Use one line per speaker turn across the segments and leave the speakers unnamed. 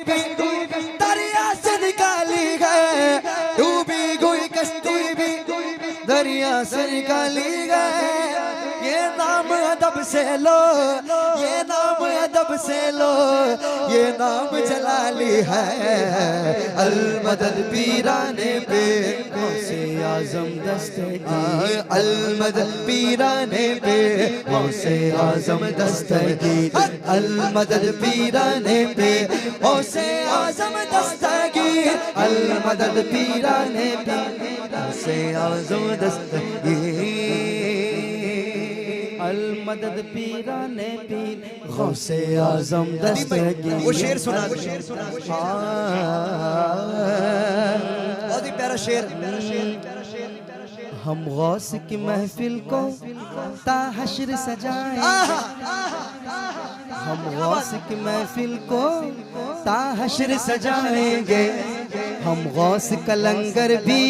भी दरिया से निकाली गए, डूबी हुई कश्ती भी दरिया से निकाली गए। ये नाम अदब से लो, ये नाम अदब से लो, ये नाम जलाली है। अल-मदद पीराने पे गौसे आज़म दस्तगीर, अल-मदद पीराने पे गौसे आज़म दस्तगीर, अल-मदद पीराने पे गौसे आज़म दस्तगीर, अल-मदद पीराने पे गौसे आज़म दस्तगीर, अल-मदद पीराने पीर गौसे आज़म दस्तगीर। वो शेर सुना, बहुत ही प्यारा शेर। हम गौस की महफिल को ताहश्र सजाएं, हम गौस की महफिल को ताहश्र सजाएंगे, हम गौस का लंगर भी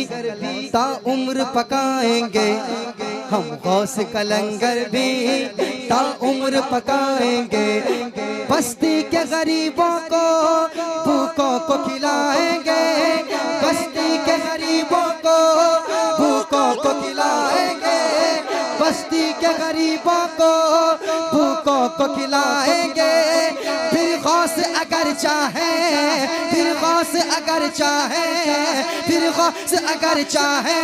ता उम्र पकाएंगे, हम गौस का लंगर भी ता उम्र पकाएंगे। बस्ती के गरीबों को भूखों को खिलाएंगे, बस्ती के गरीबों को भूखों को खिलाएंगे, बस्ती के गरीबों को भूखों को खिलाएंगे। फिर गौस अगर चाहे, फिर गौस अगर चाहे, फिर गौस अगर चाहे,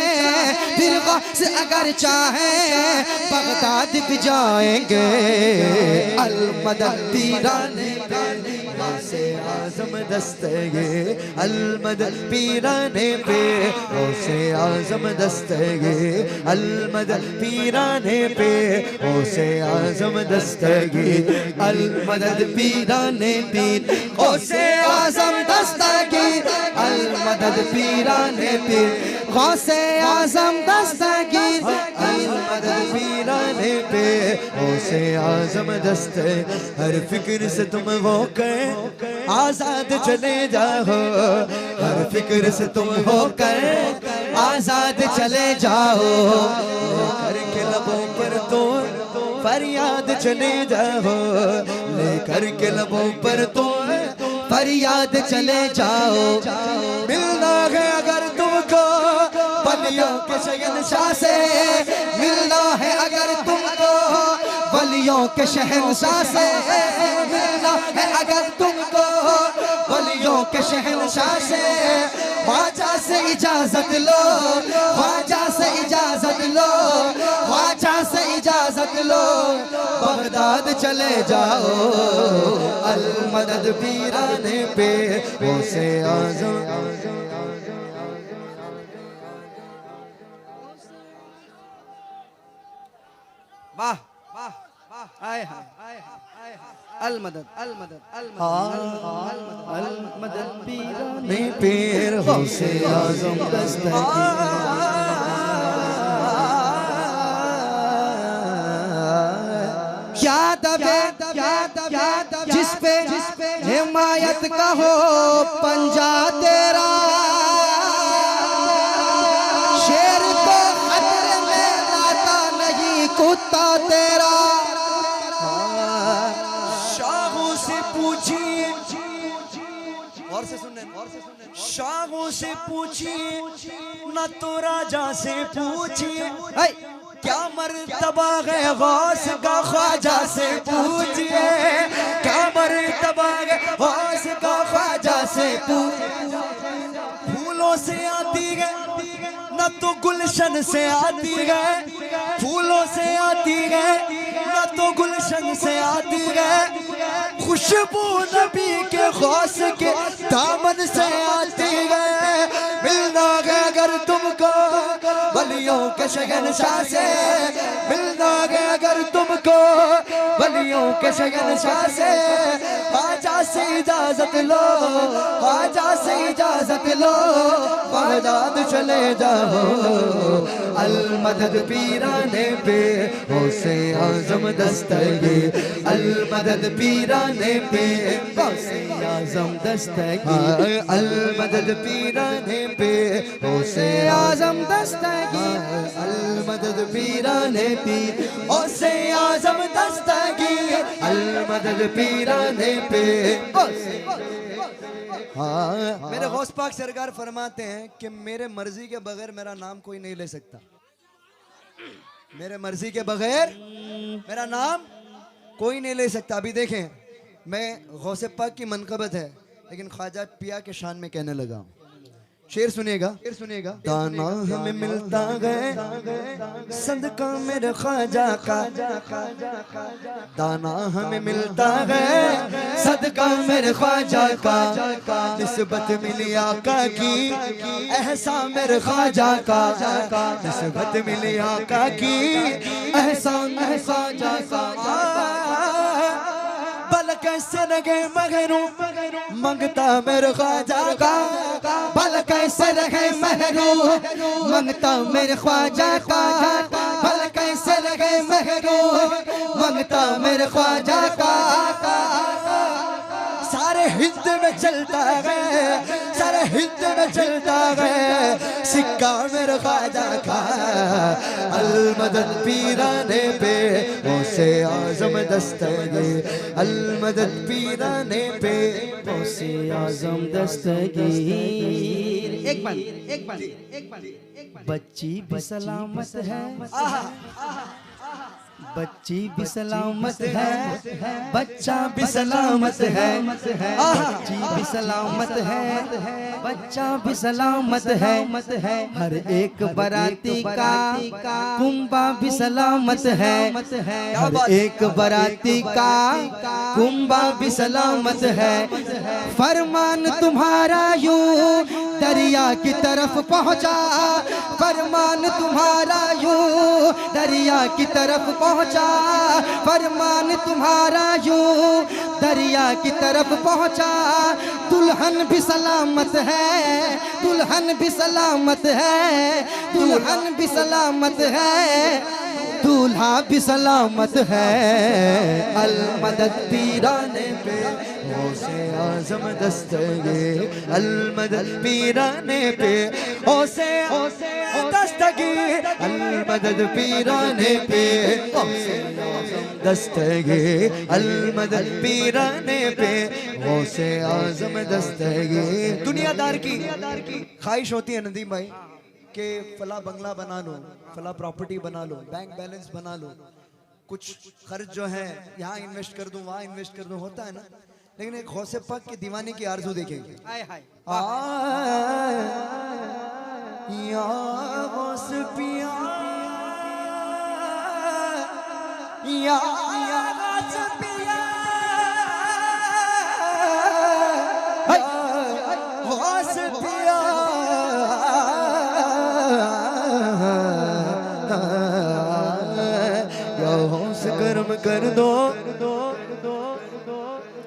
फिर गौस अगर चाहे बगदाद भी जाएंगे। अल-मदद पीराने पे गौसे आज़म दस्तगीर, अल-मदद पीराने पे गौसे आज़म दस्तगीर, अल-मदद पीराने पे गौसे आज़म दस्तगीर, अल-मदद पीराने पीर गौसे आज़म दस्तगीर, अल-मदद पीराने पीर गौसे आज़म दस्तगीर, अल-मदद पीराने पे गौसे आज़म दस्तगीर। हर फिक्र से तुम वो कर आजाद चले जाओ, हर फिक्र से तुम होकर आजाद चले जाओ, करके लबों पर तो फरियाद चले जाओ, लेकर के लबों पर तो फरियाद चले जाओ। मिलना है अगर तुमको वलियों के शहंशाह से, मिलना है अगर तुमको वलियों के शहंशाह से, मिलना है अगर तुमको वलियों के शहंशाह से। ख्वाजा से इजाजत लो, ख्वाजा से इजाजत लो, ख्वाजा से इजाजत लो, बगदाद चले जाओ। अल-मदद पीराने पे गौसे आज़म। वाह वाह वाह, आए हाय अल-मदद अल-मदद अल-मदद पीराने पे गौसे आज़म दस्तगीर। क्या दबे जिस पे हिमायत का हो पंजा तेरा, शेर को खतरे में लाता नहीं कुत्ता तेरा। शाहों से पूछिए, और से सुनने, शाहों से पूछिए न तो राजा से पूछिए, क्या मर्तबा है गौस का ख्वाजा से पूछिए, क्या मर्तबा है गौस का ख्वाजा से पूछिए। फूलों से आती है न तो गुलशन से आती है, फूलों से आती है न तो गुलशन से आती है। खुशबू नबी के गौस के दामन से आती है। मिलना है अगर तुमको वलियों के शहंशाह से, मिलना है अगर तुमको वलियों के शहंशाह से। ख्वाजा से इजाजत लो, ख्वाजा से इजाजत लो, बगदाद चले जाओ। अल-मदद पीराने पे गौसे आज़म दस्तगीर, अल-मदद पीराने पे गौसे आज़म दस्तगीर, अल-मदद पीराने पे गौसे आज़म दस्तगीर, अल-मदद पीराने पे गौसे आज़म दस्तगीर, अल-मदद पीराने पे गौसे हाँ, मेरे गौस पाक सरकार फरमाते हैं कि मेरे मर्जी के बगैर मेरा नाम कोई नहीं ले सकता। मेरे मर्जी के बगैर मेरा नाम कोई नहीं ले सकता। अभी देखें, मैं गौसे पाक की मनकबत है, लेकिन ख्वाजा पिया के शान में कहने लगा हूँ। शेर सुनिएगा, दाना हमें मिलता है सदका मेरे ख्वाजा का, दाना हमें मिलता है सदका मेरे ख्वाजा का, निस्बत मिली आका की एहसान मेरे ख्वाजा का, निस्बत मिली आका की एहसान ख्वाजा का। बल कैसे रहे महरू मंगता मेरे ख्वाजा का, बल कैसे रहे महरू मंगता मेरे ख्वाजा का, बल कैसे रहे महरू मंगता मेरे ख्वाजा का। सारे हिंद में चलता है, सारे हिंद में चलता है सिक्का मेरे ख्वाजा का। अलमदद पीराने पे गौसे आजम दस्तगीर, अलमदद पीराने पे गौसे आजम दस्तगीर। एक बार बच्ची भी सलामत है, बच्ची भी सलामत है, बच्चा भी सलामत है, बच्ची भी सलामत है, बच्चा भी सलामत है, हर एक बराती का कुंबा भी सलामत है, हर एक बराती का कुंबा भी सलामत है। फरमान तुम्हारा यूं दरिया की तरफ पहुंचा, फरमान तुम्हारा यूं दरिया की तरफ पहुंचा, फरमान तुम्हारा यूं दरिया की तरफ पहुंचा। दुल्हन भी सलामत है, दुल्हन भी सलामत है, दुल्हन भी सलामत है, दूल्हा भी सलामत है। अलमदद पीराने पे गौसे आजम दस्तगीर, अलमदद पीराने पे गौसे दस्तगीर, अलमदद पीराने पे गौसे आजम दस्तगीर, अलमदद पीराने पे गौसे आजम दस्तगीर। दुनियादार की ख्वाहिश होती है नदीम भाई कि फला बंगला बना लो, फला प्रॉपर्टी बना लो, बैंक बैलेंस बना लो, कुछ खर्च जो है यहाँ इन्वेस्ट कर दूं, वहाँ इन्वेस्ट कर दूं, होता है ना। लेकिन एक गौसे पाक की दीवाने की आरज़ू देखेंगे, या गौस पिया, या गौस पिया, गौस पिया, या गौस करम कर दो,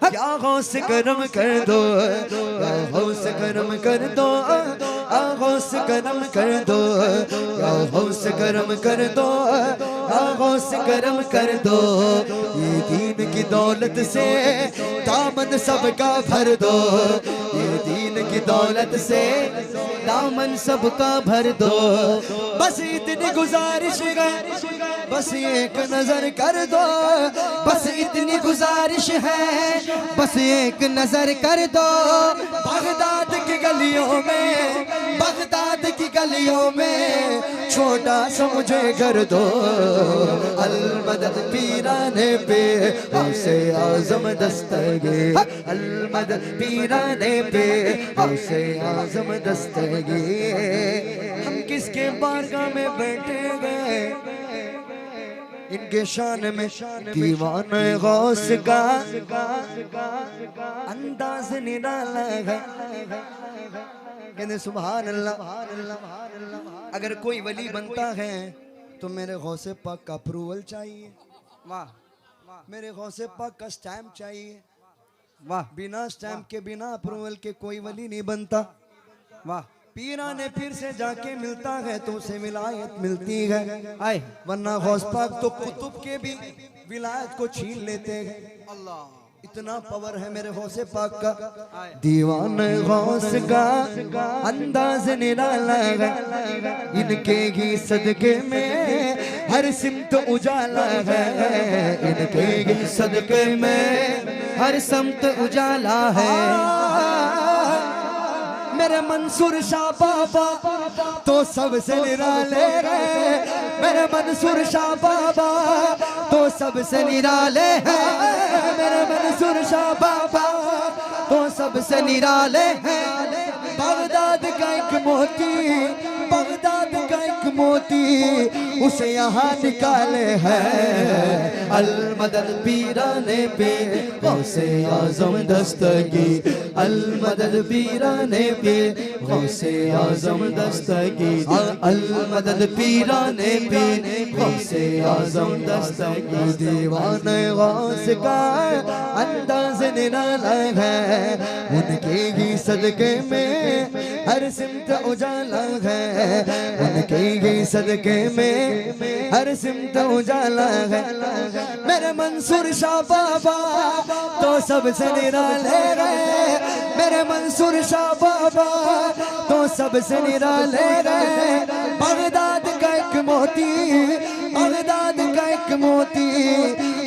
या गौस करम कर दो, या गौस करम कर दो, या गौस करम कर दो, या गौस करम कर दो, या गौस करम कर दो। ये दीन की दौलत से दामन सबका भर दो, ये दीन की दौलत से दामन सबका भर दो। बस इतनी गुजारिश है, बस एक नजर कर दो, बस इतनी गुजारिश है, बस एक नजर कर दो। बगदाद की गलियों में, बगदाद की गलियों में छोटा सा मुझे घर दो। अलमदद पीराने पे गौसे आजम दस्तगीर, अलमदद पीराने पे गौसे आजम दस्तगीर। हम किसके बारगाह में बैठे गए, इनके शान में दीवाने गौस का अंदाज निराला है। कहते सुभान अल्लाह। अगर कोई वली बनता है तो मेरे गौसे पाक का अप्रूवल चाहिए, वाह, मेरे गौसे पाक का स्टैम्प चाहिए, वाह। बिना स्टैम्प के, बिना अप्रूवल के कोई वली नहीं बनता, वाह। पीराने पीर से जाके मिलता है तो उसे विलायत मिलती है, आए, वरना गौस पाक तो कुतुब के भी विलायत को छीन लेते हैं। अल्लाह, इतना पावर है मेरे गौसे पाक का। दीवाने गौस का अंदाज निराला है, इनके ही सदके में हर सिमत उजाला है, इनके ही सदके में हर सिमत उजाला है। मेरे मंसूर शाह बाबा तो सबसे निराले हैं, मेरे मंसूर शाह बाबा तो सबसे निराले हैं, मेरे मंसूर शाह बाबा तो सबसे निराले हैं। बगदाद का एक मोती, बगदाद का एक मोती उसे यहाँ निकाले हैं। अल-मदद पीराने पे गौसे आज़म दस्तगीर, अल-मदद पीराने पे गौसे आज़म दस्तगीर, अल-मदद पीराने पे गौसे आज़म दस्तगीर। दीवाने गौस का अंदाज़ निराला है, उनके ही सदके में हर सिमत उजाला है, उनके ही सदके में हर सिमत उजाला है। मेरे मंसूर शाह बाबा तो सबसे निराले रहे, मेरे मंसूर शाह बाबा तो सबसे निराले रहे। बगदाद का एक मोती, बगदाद का एक मोती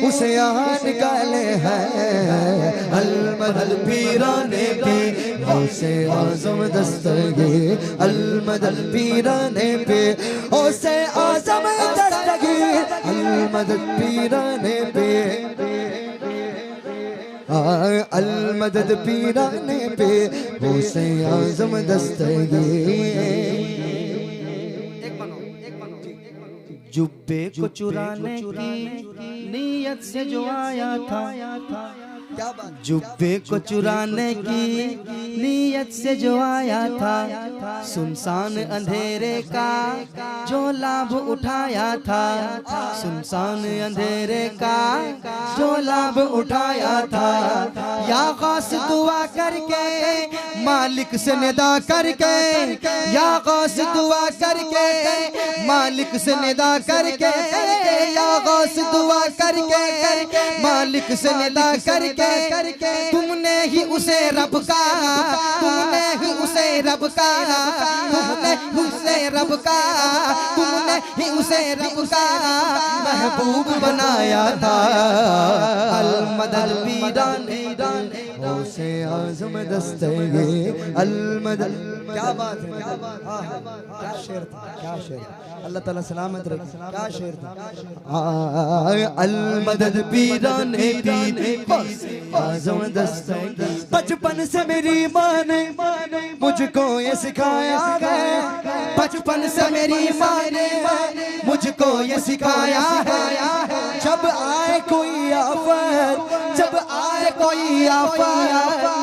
उसे यहाँ निकाले हैं। अल-मदद पीराने पे गौसे आज़म दस्तगीर, अल-मदद पीराने पे गौसे आज़म दस्तगीर, अल-मदद पीराने पे, अल-मदद पीराने पे गौसे आज़म दस्तगीर। जुब्बे को चुराने की नीयत से जो आया था, जुब्बे को चुराने की नीयत से जो आया था, सुनसान अंधेरे का जो लाभ उठाया था, सुनसान अंधेरे का जो लाभ उठाया था। या गौस दुआ करके मालिक से निदा करके, या गौस दुआ करके मालिक से निदा करके, या गौस दुआ करके मालिक से निदा करके, तुमने ही उसे रब का, तुमने ही उसे रब का, तुमने उसे रब का, तुमने ही उसे रब का महबूब बनाया था। अल-मदद पीराने गौसे आज़म दस्तगीर, अल-मदद। क्या बात है, क्या शेर था, क्या शेर, अल्लाह ताला सलामत रखे, क्या शेर था। अल-मदद पीराने गौसे आज़म दस्तगीर। बचपन से मेरी माँ ने मुझको ये सिखाया है, बचपन से मेरी माँ ने मुझको ये सिखाया है। जब आए कोई आफत, जब आए कोई आफत,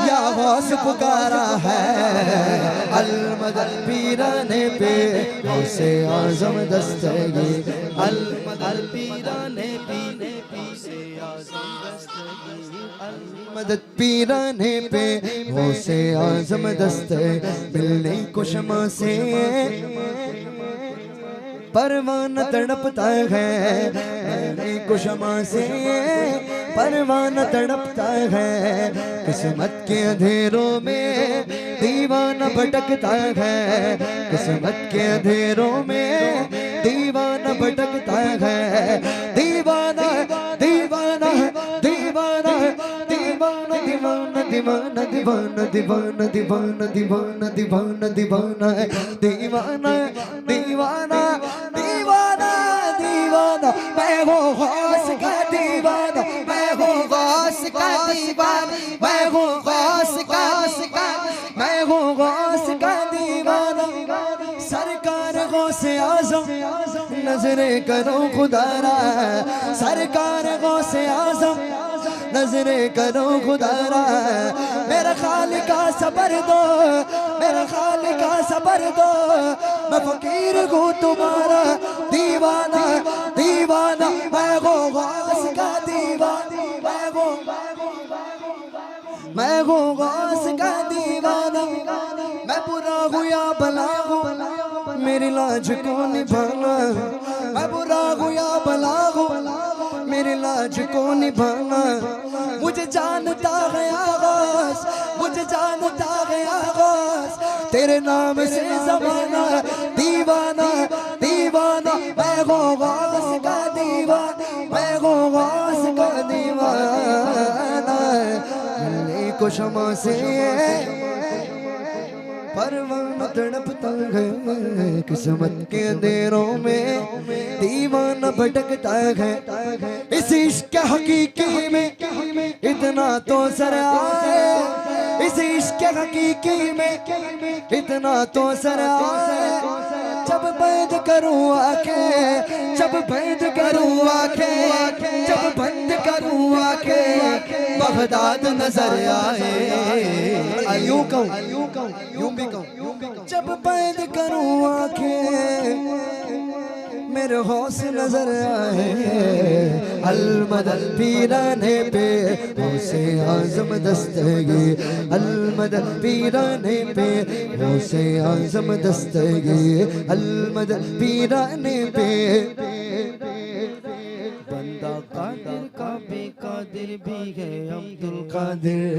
या गौस पुकारा है। अल-मदद पीराने पे गौसे आज़म दस्तगीर, अल-मदद पीराने पे गौसे आज़म दस्तगीर, अल-मदद पीराने पे गौसे आज़म दस्तगीर। मिलने को शमा से परवाना तड़पता है, मिलने को शमा से परवाना तड़पता है। किस्मत के अंधेरों में दीवाना भटकता है, किस्मत के अंधेरों में दीवाना भटकता है। दीवाना दीवाना दीवाना दीवाना दीवाना दीवाना दीवाना दीवाना दीवाना दीवाना दीवाना दीवाना है, दीवाना दीवाना दीवाना दीवाना। मैं हूँ गौस का दीवाना, मैं हूँ गौस का दीवाना, मैं हूँ गौस का, मैं हूँ गौस का दीवाना। सरकार गौसे आज़म नजरे करो खुदारा, सरकार गौसे आज़म नजरे करो खुदारा। मेरा खालिका सबर दो, मेरा खालिका सबर दो, मैं फकीर हूँ तुम्हारा दीवाना दीवाना। मैं हूँ गौस का दीवाना, मैं हूँ गौस का दीवाना। मैं बुरा हूँ या भला हूँ, मेरी लाज को निभाना। मैं बुरा हूँ या भला हूँ, मेरी लाज को निभाना। मुझे जानता है गौस, मुझे जानता है गौस, तेरे नाम से ज़माना दीवाना दीवाना। मैं हूँ गौस का दीवाना, मैं हूँ गौस का दीवाना। मिलने को शमा से परवाना तड़पता है, किस्मत के अंधेरों में दीवाना भटकता है। इस इश्क हकीकी में इतना तो सर आए, इस इश्क हकीकी में इतना तो सर आए। जब बंद करूँ आंखें, जब बंद करूँ आंखें, जब बंद करूँ आंखें, बगदाद नजर आए। यूं कहूं, यूं भी कहूं, जब बंद करूँ आंखें मेरे हौस नजर आए। अलमदल पीराने पे हौसे आजम दस्तगी, अलमदल पीराने पे हौसे आजम दस्तगी, अलमदल पीराने पे। बंदा कादिर का बेकादिर भी है अब्दुल कादिर,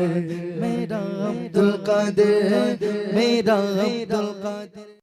मेरा अब्दुल कादिर, मेरा अब्दुल कादिर।